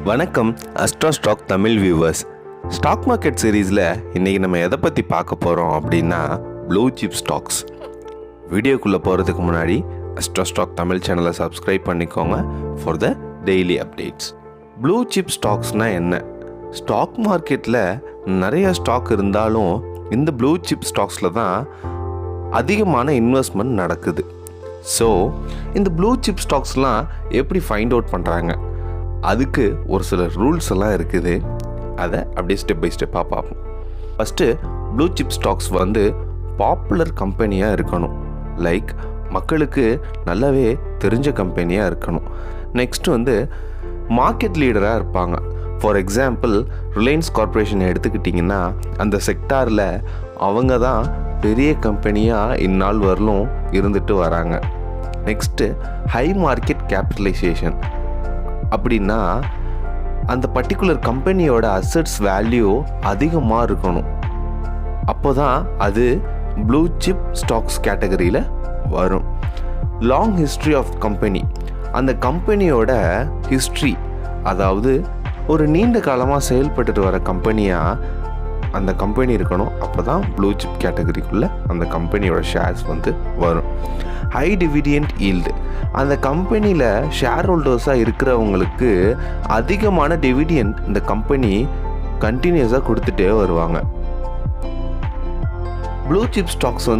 வணக்கம் Astra stock Tamil viewers. Stock market சீரீஸில் இன்றைக்கி நம்ம எதை பற்றி பார்க்க போகிறோம் அப்படின்னா ப்ளூ சிப் ஸ்டாக்ஸ். வீடியோக்குள்ளே போகிறதுக்கு முன்னாடி அஸ்ட்ரா ஸ்டாக் தமிழ் சேனலை சப்ஸ்கிரைப் பண்ணிக்கோங்க for the daily updates. Blue chip ஸ்டாக்ஸ்னால் என்ன? ஸ்டாக் மார்க்கெட்டில் நிறைய ஸ்டாக் இருந்தாலும் இந்த ப்ளூ சிப் ஸ்டாக்ஸில் தான் அதிகமான இன்வெஸ்ட்மெண்ட் நடக்குது. ஸோ இந்த ப்ளூ சிப் ஸ்டாக்ஸ்லாம் எப்படி ஃபைண்ட் அவுட் பண்ணுறாங்க? அதுக்கு ஒரு சில ரூல்ஸ் எல்லாம் இருக்குது. அதை அப்படியே ஸ்டெப் பை ஸ்டெப்பாக பார்ப்போம். First blue chip stocks popular கம்பெனியாக இருக்கணும். லைக் மக்களுக்கு நல்லாவே தெரிஞ்ச கம்பெனியாக இருக்கணும். நெக்ஸ்ட் மார்க்கெட் லீடராக இருப்பாங்க. ஃபார் எக்ஸாம்பிள் ரிலையன்ஸ் கார்பரேஷன் எடுத்துக்கிட்டிங்கன்னா அந்த செக்டாரில் அவங்க தான் பெரிய கம்பெனியாக இந்நாள் வரலும் இருந்துட்டு வராங்க. Next high market capitalisation. அப்படின்னா அந்த பர்டிகுலர் கம்பெனியோட அசட்ஸ் வேல்யூ அதிகமாக இருக்கணும். அப்போ தான் அது ப்ளூ சிப் ஸ்டாக்ஸ் கேட்டகரியில் வரும். Long history of company. அந்த கம்பெனியோட ஹிஸ்ட்ரி, அதாவது ஒரு நீண்ட காலமாக செயல்பட்டுட்டு வர கம்பெனியாக அந்த கம்பெனி இருக்கணும். அப்போ தான் ப்ளூ சிப் கேட்டகரிக்குள்ளே அந்த கம்பெனியோட ஷேர்ஸ் வரும். High dividend yield. அந்த கம்பெனியில் ஷேர் ஹோல்டர்ஸாக இருக்கிறவங்களுக்கு அதிகமான டிவிடெண்ட் இந்த கம்பெனி கண்டினியூஸாக கொடுத்துட்டே வருவாங்க. ப்ளூ சிப் ஸ்டாக்ஸ்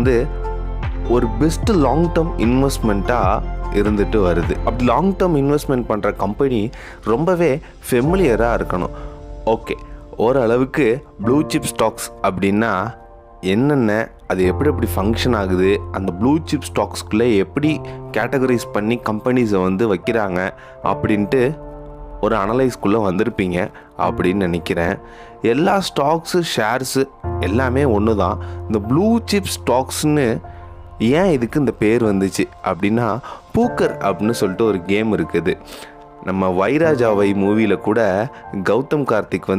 ஒரு பெஸ்ட் லாங் டேர்ம் இன்வெஸ்ட்மெண்ட்டாக இருந்துட்டு வருது. அப்படி லாங் டேர்ம் இன்வெஸ்ட்மெண்ட் பண்ணுற கம்பெனி ரொம்பவே ஃபெமிலியராக இருக்கணும். ஓகே, ஓரளவுக்கு ப்ளூ சிப் ஸ்டாக்ஸ் அப்படின்னா என்னென்ன, அது எப்படி ஃபங்க்ஷன் ஆகுது, அந்த ப்ளூ சிப் ஸ்டாக்ஸ்குள்ளே எப்படி கேட்டகரைஸ் பண்ணி கம்பெனிஸை வைக்கிறாங்க அப்படின்ட்டு ஒரு அனலைஸ்குள்ளே வந்திருப்பீங்க அப்படின்னு நினைக்கிறேன். எல்லா ஸ்டாக்ஸு ஷேர்ஸு எல்லாமே ஒன்று தான். இந்த ப்ளூ சிப் ஸ்டாக்ஸ்னு ஏன் இதுக்கு இந்த பேர் வந்துச்சு அப்படின்னா, பூக்கர் அப்படின்னு சொல்லிட்டு ஒரு கேம் இருக்குது. நம்ம வைராஜாவை மூவியில் கூட கௌதம் கார்த்திக்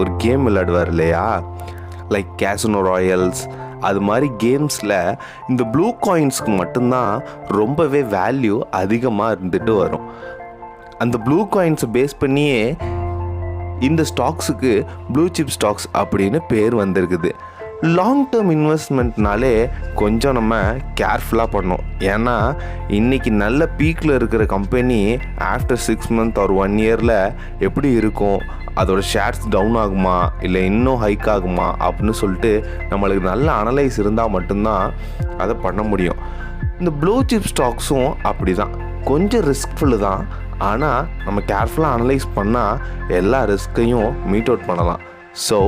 ஒரு கேம் விளையாடுவார் இல்லையா, லைக் கேசினோ ராயல்ஸ். அது மாதிரி கேம்ஸில் இந்த ப்ளூ காயின்ஸ்க்கு மட்டும்தான் ரொம்பவே வேல்யூ அதிகமாக இருந்துட்டு வரும். அந்த ப்ளூ காயின்ஸை பேஸ் பண்ணியே இந்த ஸ்டாக்ஸுக்கு ப்ளூ சிப் ஸ்டாக்ஸ் அப்படின்னு பேர் வந்திருக்குது. லாங் டேர்ம் இன்வெஸ்ட்மெண்ட்னாலே கொஞ்சம் நம்ம கேர்ஃபுல்லாக பண்ணோம். ஏன்னா இன்றைக்கி நல்ல பீக்கில் இருக்கிற company after 6 months or 1 year எப்படி இருக்கும், அதோட ஷேர்ஸ் டவுன் ஆகுமா இல்லை இன்னும் ஹைக் ஆகுமா அப்படின்னு சொல்லிட்டு நம்மளுக்கு நல்ல அனலைஸ் இருந்தால் மட்டும்தான் அதை பண்ண முடியும். இந்த ப்ளூ சிப் ஸ்டாக்ஸும் அப்படி தான், கொஞ்சம் ரிஸ்க்ஃபுல்லு தான். ஆனால் நம்ம கேர்ஃபுல்லாக அனலைஸ் பண்ணால் எல்லா ரிஸ்க்கையும் மீட் அவுட் பண்ணலாம். ஸோ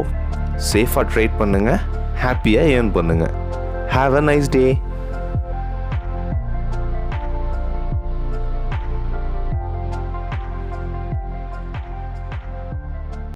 சேஃபாக ட்ரேட் பண்ணுங்கள், ஹாப்பியாக ஏர்ன் பண்ணுங்கள். Have a nice day.